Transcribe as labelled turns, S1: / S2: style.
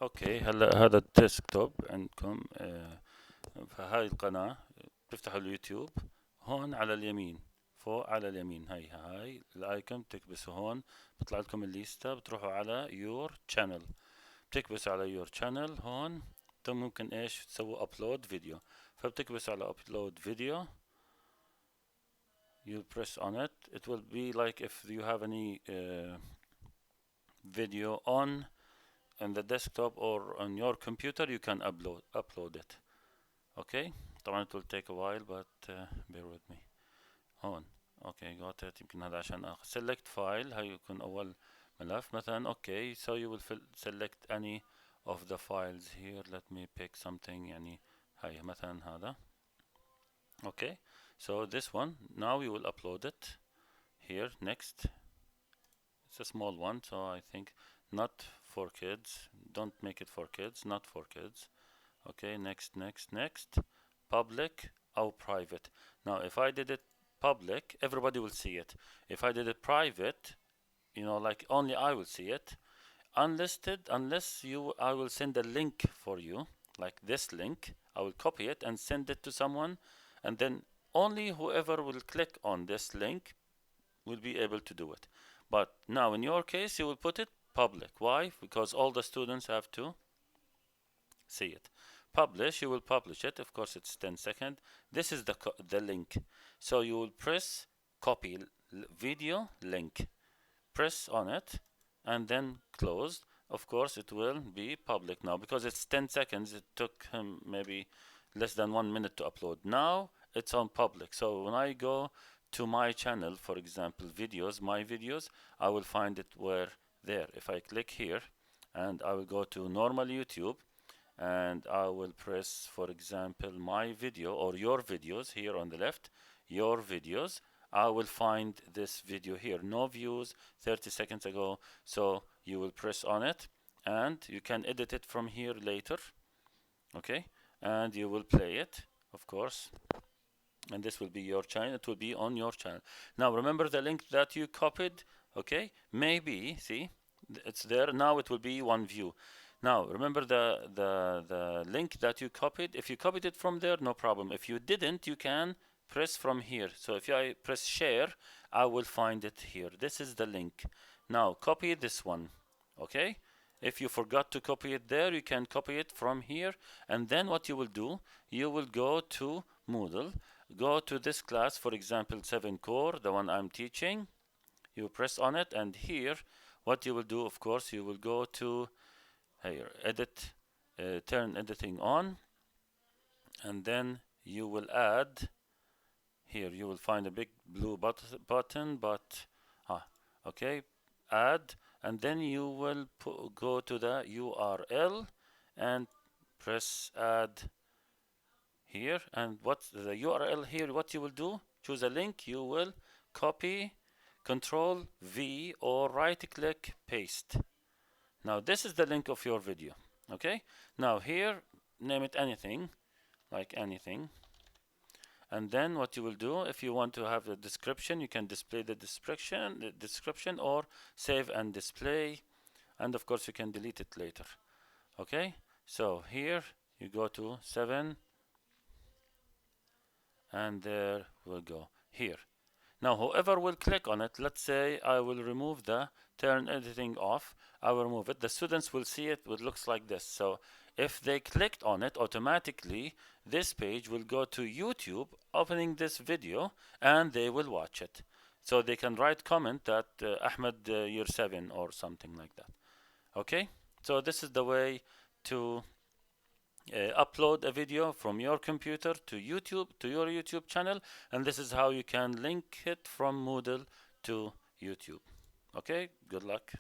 S1: اوكي هلا هذا الديسكتوب عندكم فهاي القناة بتفتحوا اليوتيوب هون على اليمين فوق على اليمين هاي الايكون بتكبسوا هون بيطلع لكم الليستا بتروحوا على يور channel بتكبسوا على يور channel هون ممكن ايش تسووا ابلود فيديو فبتكبسوا على ابلود فيديو you press on it will be like if you have any video on the desktop or on your computer you can upload it. Okay طبعا it will take a while but bear with me. هون okay got it. يمكن هذا عشان select file هاي يكون أول ملف مثلا. okay so you will select any of the files here. let me pick something يعني هاي مثلا هذا. okay so this one now you will upload it here. next it's a small one so I think not for kids. don't make it for kids. not for kids. okay next public or private. now if I did it public everybody will see it. if I did it private you know like only I will see it. unlisted unless you I will send a link for you like this link. I will copy it and send it to someone and then only whoever will click on this link will be able to do it. but now in your case you will put it public. why? because all the students have to see it. publish you will publish it. of course it's 10 seconds. this is the link so you will press copy video link, press on it and then close. of course it will be public now because it's 10 seconds. it took him maybe less than 1 minute to upload. now it's on public so when I go to my channel for example videos, my videos, I will find it where there. if I click here and I will go to normal YouTube and I will press for example my video or your videos here on the left, your videos, I will find this video here, no views 30 seconds ago. so you will press on it and you can edit it from here later. okay and you will play it of course and this will be your channel. it will be on your channel. now remember the link that you copied. okay maybe see it's there now. it will be one view. now remember the link that you copied. if you copied it from there no problem. if you didn't you can press from here. so if I press share I will find it here. this is the link. now copy this one. okay if you forgot to copy it there you can copy it from here and then what you will do you will go to Moodle, go to this class for example 7 core, the one I'm teaching. you press on it and here what you will do of course you will go to here edit, turn editing on and then you will add here. you will find a big blue button but okay add and then you will go to the URL and press add here. and what's the URL here? what you will do, choose a link, you will copy, Control V or right click paste. now this is the link of your video. okay now here name it anything, like anything, and then what you will do if you want to have a description you can display the description or save and display and of course you can delete it later. okay so here you go to 7 and there we'll go here. now whoever will click on it, let's say I will remove the turn editing off, I will remove it, the students will see it. it looks like this. so if they clicked on it automatically this page will go to YouTube opening this video and they will watch it. so they can write comment that Ahmed year 7 or something like that. okay so this is the way to upload a video from your computer to YouTube, to your YouTube channel, and this is how you can link it from Moodle to YouTube. okay good luck.